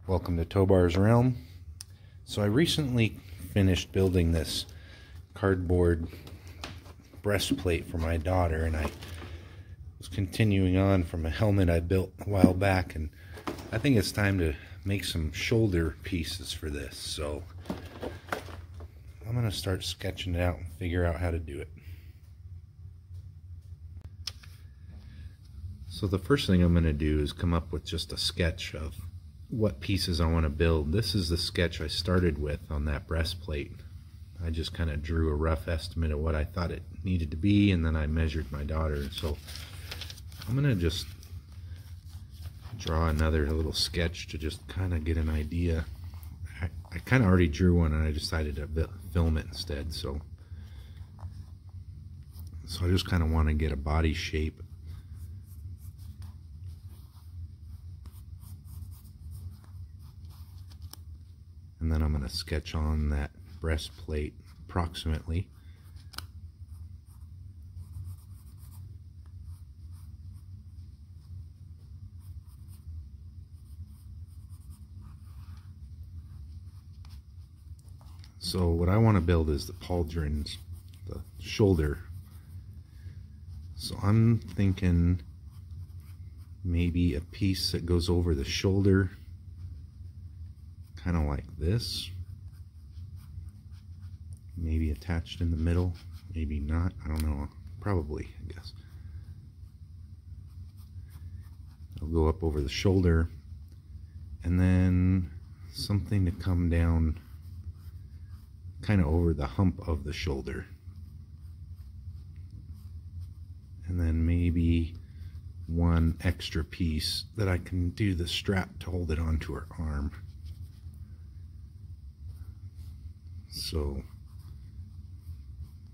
Welcome to Tobar's Realm. So I recently finished building this cardboard breastplate for my daughter, and I was continuing on from a helmet I built a while back, and I think it's time to make some shoulder pieces for this. So I'm going to start sketching it out and figure out how to do it. So the first thing I'm going to do is come up with just a sketch of what pieces I want to build. This is the sketch I started with on that breastplate. I just kind of drew a rough estimate of what I thought it needed to be, and then I measured my daughter. So I'm going to just draw another little sketch to just kind of get an idea. I kind of already drew one, and I decided to film it instead. So I just kind of want to get a body shape. And then I'm going to sketch on that breastplate approximately. So what I want to build is the pauldrons, the shoulder. So I'm thinking maybe a piece that goes over the shoulder, kind of like this, maybe attached in the middle, maybe not, I don't know, probably, I guess. It'll go up over the shoulder, and then something to come down kind of over the hump of the shoulder, and then maybe one extra piece that I can do the strap to hold it onto her arm. So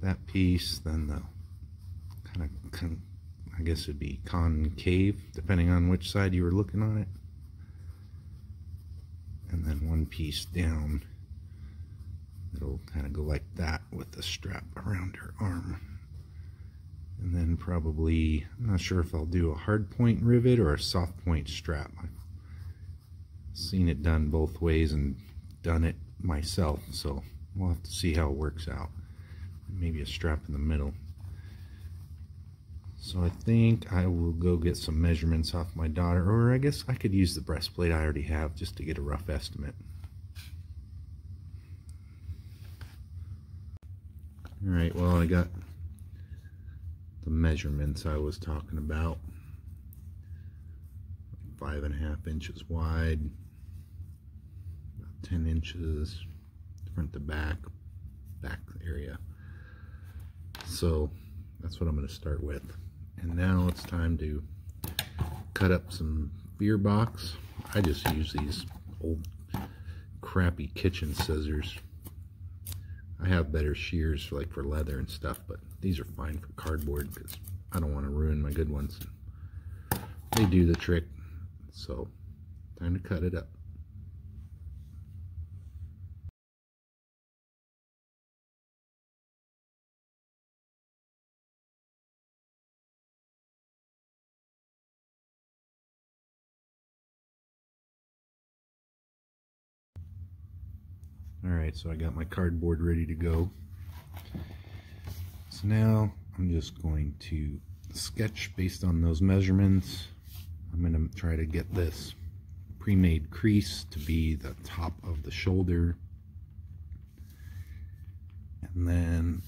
that piece, then the kind of, I guess it'd be concave, depending on which side you were looking on it. And then one piece down, it'll kind of go like that with the strap around her arm. And then probably, I'm not sure if I'll do a hard point rivet or a soft point strap. I've seen it done both ways and done it myself, so we'll have to see how it works out. Maybe a strap in the middle. So I think I will go get some measurements off my daughter, or I guess I could use the breastplate I already have just to get a rough estimate. Alright, well, I got the measurements I was talking about. 5.5 inches wide, about 10 inches front to back area. So that's what I'm going to start with. And now it's time to cut up some beer box. I just use these old crappy kitchen scissors. I have better shears like for leather and stuff, but these are fine for cardboard because I don't want to ruin my good ones. They do the trick. So time to cut it up. Alright, so I got my cardboard ready to go. So now I'm just going to sketch based on those measurements. I'm going to try to get this pre-made crease to be the top of the shoulder. And then,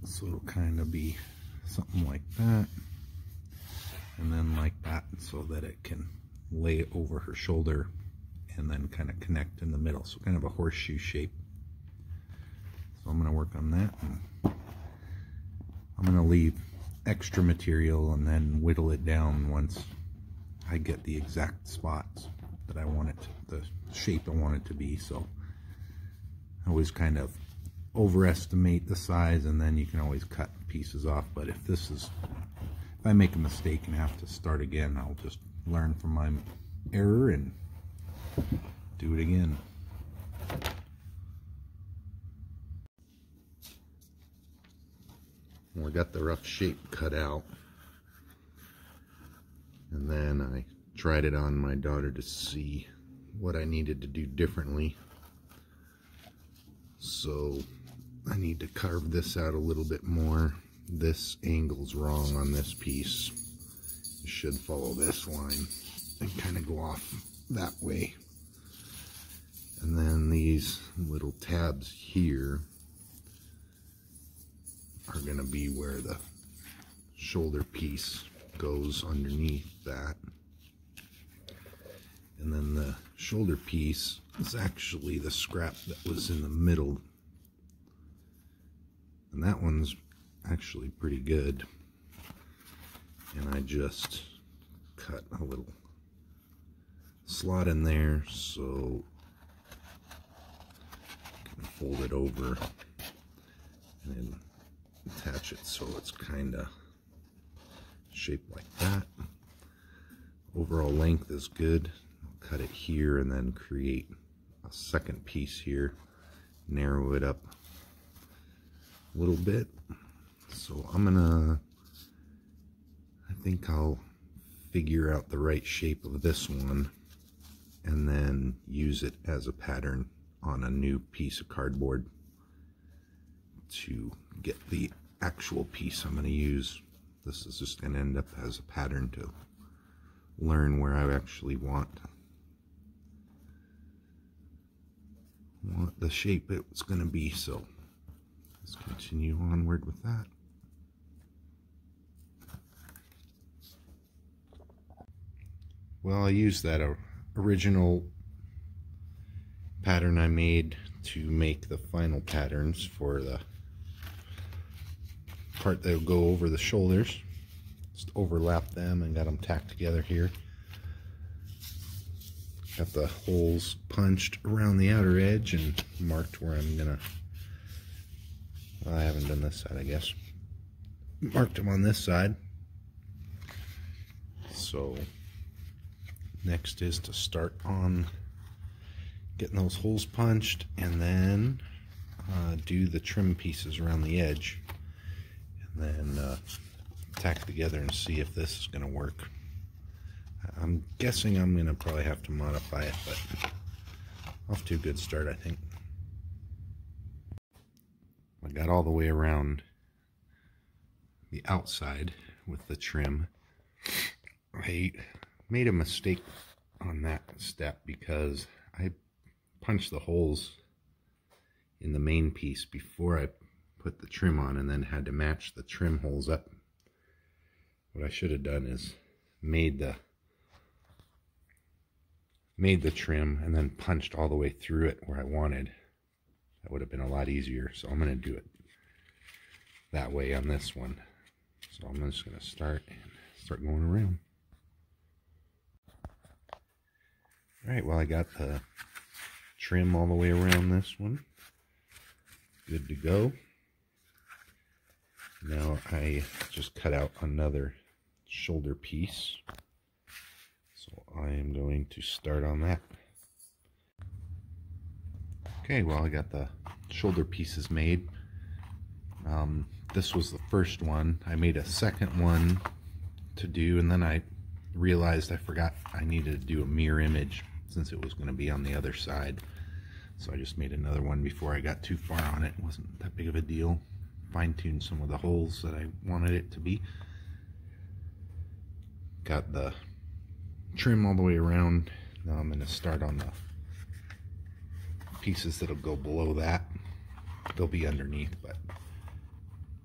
so it'll kind of be something like that. And then like that, so that it can lay over her shoulder and then kind of connect in the middle. So kind of a horseshoe shape. So I'm going to work on that. And I'm going to leave extra material and then whittle it down once I get the exact spots that I want it to, the shape I want it to be. So I always kind of overestimate the size, and then you can always cut pieces off. But if I make a mistake and have to start again, I'll just learn from my error and do it again. Well, I got the rough shape cut out, and then I tried it on my daughter to see what I needed to do differently. So I need to carve this out a little bit more. This angle's wrong on this piece. It should follow this line and kind of go off that way. And then these little tabs here are going to be where the shoulder piece goes underneath that. And then the shoulder piece is actually the scrap that was in the middle. And that one's actually pretty good. And I just cut a little slot in there so I can fold it over and then attach it so it's kind of shaped like that. Overall length is good. I'll cut it here and then create a second piece here, narrow it up a little bit. So I think I'll figure out the right shape of this one and then use it as a pattern on a new piece of cardboard to get the actual piece I'm going to use. This is just going to end up as a pattern to learn where I actually want the shape it's going to be. So let's continue onward with that. Well, I used that original pattern I made to make the final patterns for the part that will go over the shoulders. Just overlap them and got them tacked together here. Got the holes punched around the outer edge and marked where I'm gonna, well, I haven't done this side, I guess. Marked them on this side. So next is to start on getting those holes punched and then do the trim pieces around the edge and then tack together and see if this is going to work. I'm guessing I'm going to probably have to modify it, but off to a good start, I think. I got all the way around the outside with the trim. I made a mistake on that step because I punched the holes in the main piece before I put the trim on and then had to match the trim holes up. What I should have done is made the trim and then punched all the way through it where I wanted. That would have been a lot easier. So I'm going to do it that way on this one. So I'm just going to start going around. Alright, well, I got the trim all the way around this one. Good to go. Now I just cut out another shoulder piece. So I am going to start on that. Okay, well, I got the shoulder pieces made. This was the first one. I made a second one to do, and then I realized I forgot I needed to do a mirror image since it was going to be on the other side. So I just made another one before I got too far on it. It wasn't that big of a deal. Fine-tuned some of the holes that I wanted it to be. Got the trim all the way around. Now I'm going to start on the pieces that'll go below that. They'll be underneath, but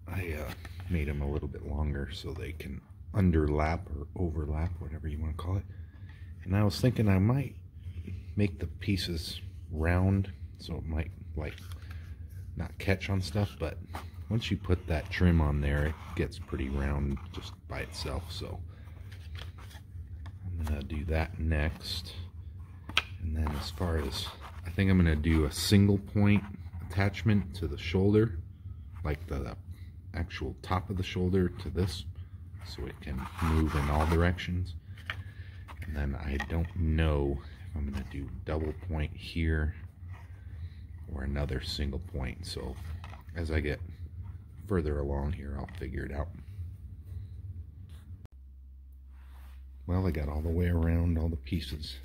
I made them a little bit longer so they can underlap or overlap, whatever you want to call it. And I was thinking I might make the pieces round so it might like not catch on stuff, but once you put that trim on there, it gets pretty round just by itself. So I'm gonna do that next. And then as far as, I think I'm gonna do a single point attachment to the shoulder, like the actual top of the shoulder to this, so it can move in all directions. And then I don't know if I'm going to do double point here or another single point. So as I get further along here, I'll figure it out. Well, I got all the way around all the pieces.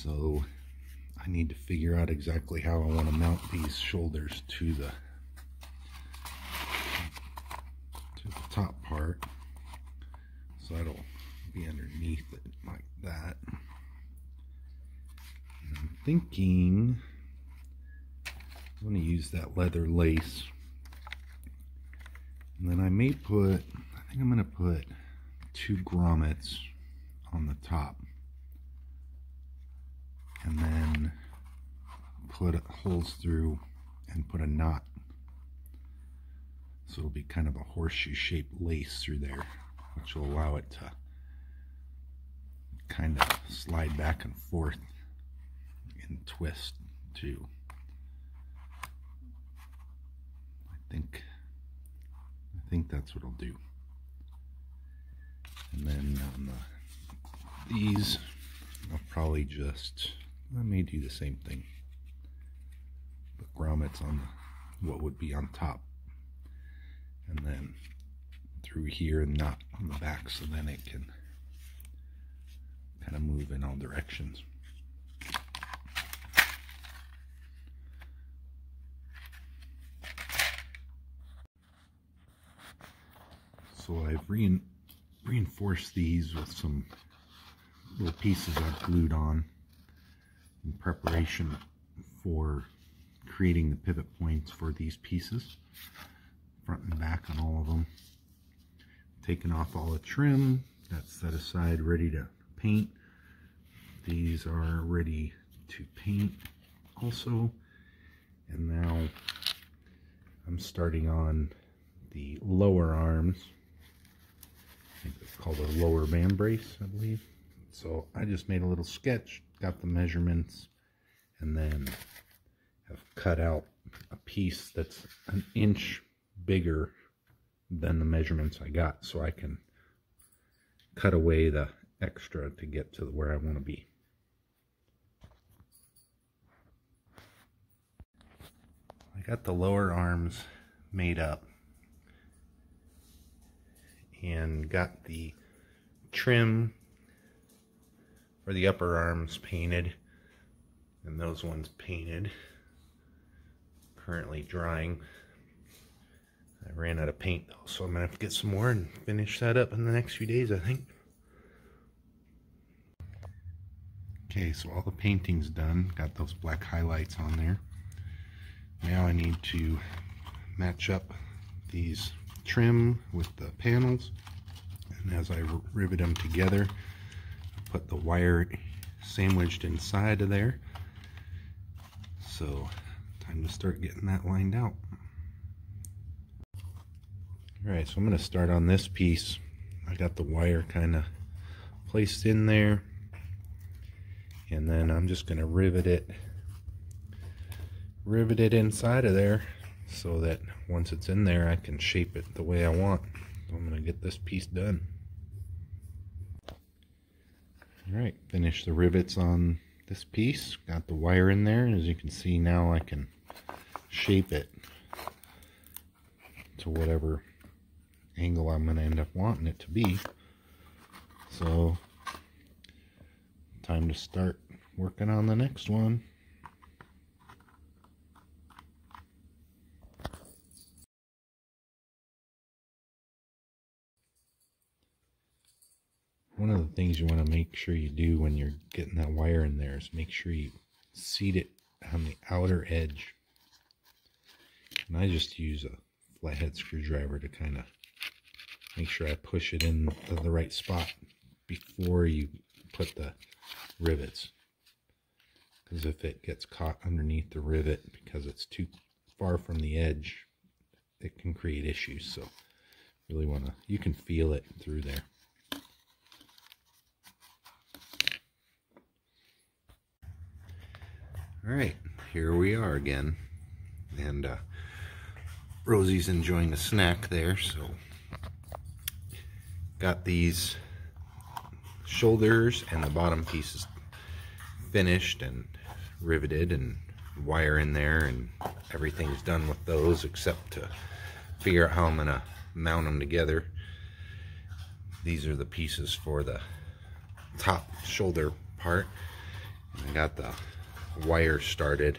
So I need to figure out exactly how I want to mount these shoulders to the top part. So that'll be underneath it like that. And I'm thinking I'm going to use that leather lace. And then I think I'm going to put 2 grommets on the top. And then put holes through and put a knot. So it'll be kind of a horseshoe shaped lace through there, which will allow it to kind of slide back and forth and twist too. I think that's what I'll do. And then on these, I'll probably I may do the same thing. Put grommets on what would be on top. And then through here and not on the back, so then it can kind of move in all directions. So I've reinforced these with some little pieces I've glued on in preparation for creating the pivot points for these pieces, front and back on all of them. Taken off all the trim, that's set aside ready to paint. These are ready to paint also. And now I'm starting on the lower arms. I think it's called a lower band brace, I believe. So I just made a little sketch, got the measurements, and then have cut out a piece that's an inch bigger than the measurements I got, so I can cut away the extra to get to where I want to be. I got the lower arms made up and got the trim for the upper arms painted, and those ones painted. Currently drying. I ran out of paint though, so I'm gonna have to get some more and finish that up in the next few days, I think. Okay, so all the painting's done. Got those black highlights on there. Now I need to match up these trim with the panels, and as I rivet them together, I put the wire sandwiched inside of there. So time to start getting that lined out. Alright, so I'm going to start on this piece. I got the wire kind of placed in there, and then I'm just going to rivet it inside of there so that once it's in there I can shape it the way I want. So I'm going to get this piece done. Alright, finish the rivets on this piece. Got the wire in there. As you can see now I can shape it to whatever angle I'm going to end up wanting it to be. So time to start working on the next one. One of the things you want to make sure you do when you're getting that wire in there is make sure you seat it on the outer edge. And I just use a flathead screwdriver to kind of make sure I push it in the right spot before you put the rivets. Because if it gets caught underneath the rivet because it's too far from the edge, it can create issues. So really want to, you can feel it through there. Alright, here we are again, and Rosie's enjoying a snack there, so got these shoulders and the bottom pieces finished and riveted and wire in there, and everything's done with those except to figure out how I'm going to mount them together. These are the pieces for the top shoulder part. I got the wire started.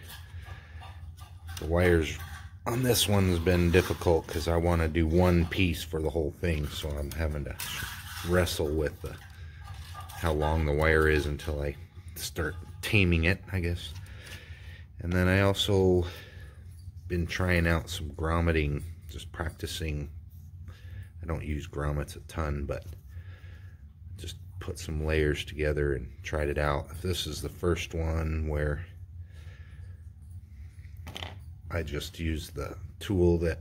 The wires on this one's been difficult because I want to do one piece for the whole thing, so I'm having to wrestle with how long the wire is until I start taming it, I guess. And then I also been trying out some grommeting, just practicing. I don't use grommets a ton, but just put some layers together and tried it out. This is the first one where I just use the tool that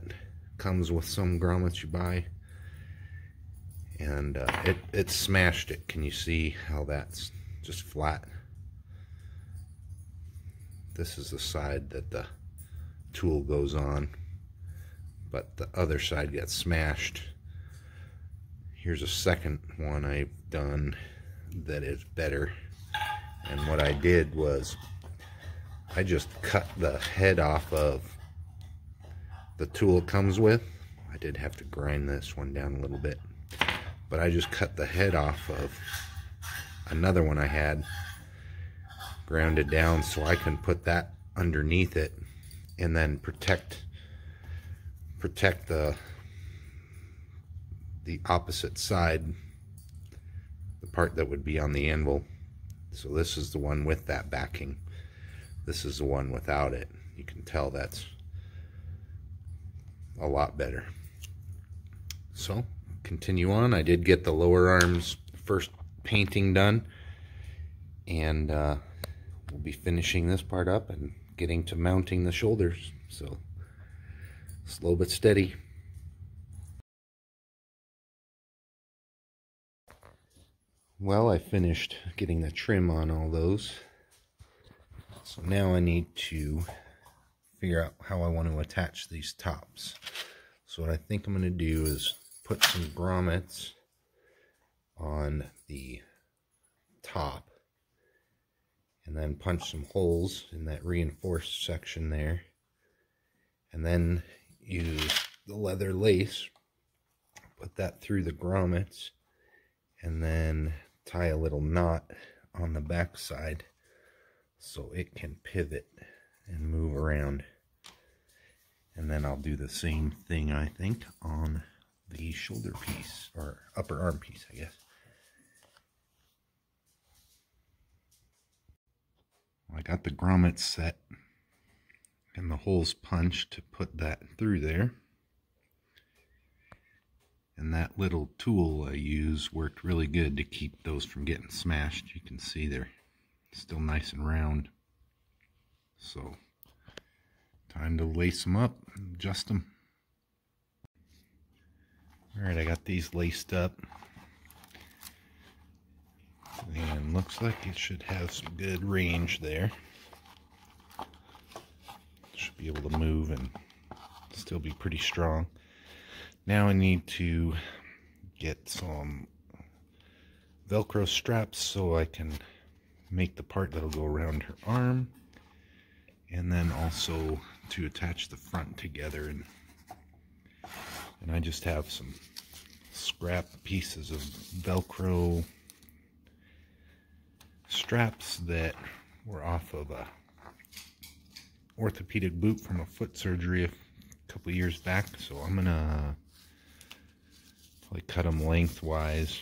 comes with some grommets you buy, and it smashed it. Can you see how that's just flat? This is the side that the tool goes on, but the other side gets smashed. Here's a second one I've done that is better, and what I did was I just cut the head off of the tool it comes with. I did have to grind this one down a little bit, but I just cut the head off of another one I had, ground it down so I can put that underneath it and then protect the opposite side, the part that would be on the anvil. So this is the one with that backing. This is the one without it. You can tell that's a lot better. So continue on. I did get the lower arms first painting done, and we'll be finishing this part up and getting to mounting the shoulders. So slow but steady. Well, I finished getting the trim on all those. So now I need to figure out how I want to attach these tops. So what I think I'm going to do is put some grommets on the top and then punch some holes in that reinforced section there, and then use the leather lace, put that through the grommets, and then tie a little knot on the back side so it can pivot and move around. And then I'll do the same thing, I think, on the shoulder piece, or upper arm piece, I guess. I got the grommets set and the holes punched to put that through there. And that little tool I use worked really good to keep those from getting smashed. You can see they're still nice and round. So, time to lace them up and adjust them. Alright, I got these laced up. And looks like it should have some good range there. Should be able to move and still be pretty strong. Now I need to get some Velcro straps so I can make the part that'll go around her arm, and then also to attach the front together. And I just have some scrap pieces of Velcro straps that were off of a orthopedic boot from a foot surgery a couple years back. So I'm gonna probably cut them lengthwise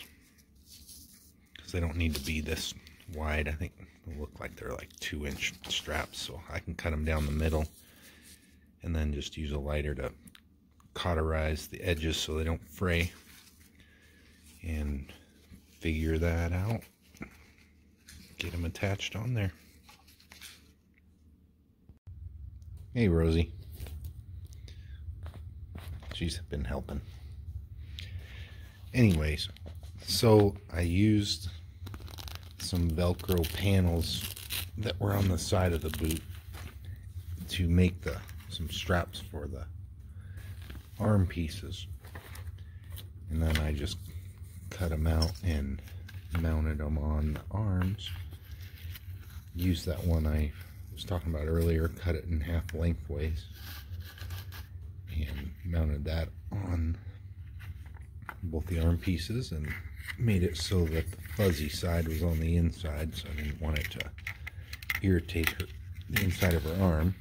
because they don't need to be this wide. I think they look like they're like 2-inch straps, so I can cut them down the middle and then just use a lighter to cauterize the edges so they don't fray, and figure that out. Get them attached on there. Hey, Rosie. She's been helping. Anyways, so I used some Velcro panels that were on the side of the boot to make some straps for the arm pieces. And then I just cut them out and mounted them on the arms. Used that one I was talking about earlier, cut it in half lengthways, and mounted that on both the arm pieces, and made it so that the fuzzy side was on the inside, so I didn't want it to irritate the inside of her arm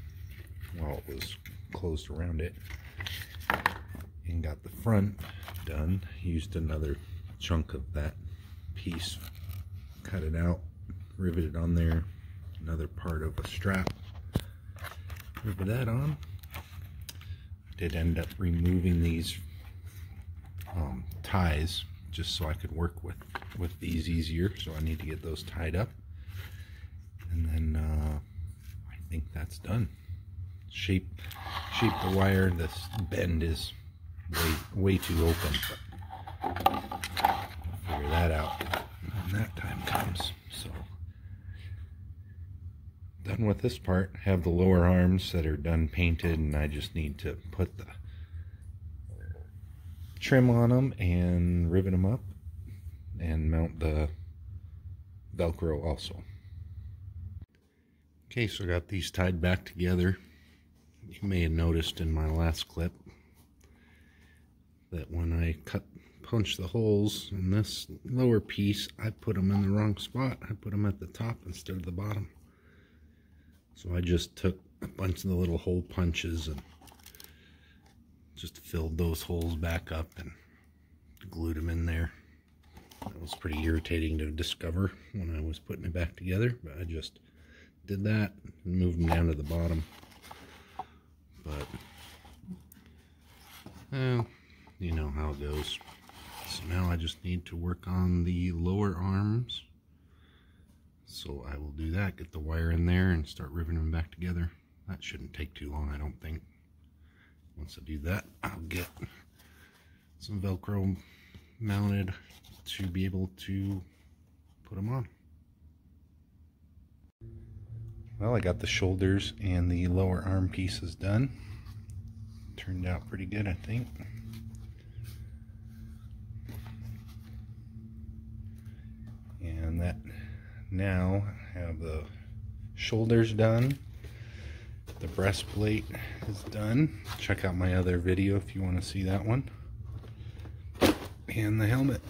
while it was closed around it. And got the front done. Used another chunk of that piece, cut it out, riveted on there, another part of a strap, rivet that on. Did end up removing these ties just so I could work with these easier, so I need to get those tied up, and then I think that's done. Shape the wire. This bend is way too open, but I'll figure that out when that time comes. So done with this part. Have the lower arms that are done painted, and I just need to put the trim on them and rivet them up and mount the Velcro also. Okay, so I got these tied back together. You may have noticed in my last clip that when I punched the holes in this lower piece, I put them in the wrong spot. I put them at the top instead of the bottom. So I just took a bunch of the little hole punches and just filled those holes back up and glued them in there. That was pretty irritating to discover when I was putting it back together, but I just did that and moved them down to the bottom. But you know how it goes. So now I just need to work on the lower arms. So I will do that, get the wire in there and start riveting them back together. That shouldn't take too long, I don't think. Once I do that, I'll get some Velcro mounted to be able to put them on. Well, I got the shoulders and the lower arm pieces done. Turned out pretty good, I think. And that now I have the shoulders done. The breastplate is done. Check out my other video if you want to see that one. And the helmet.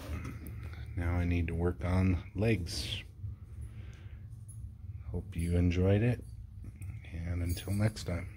Now I need to work on legs. Hope you enjoyed it, and until next time.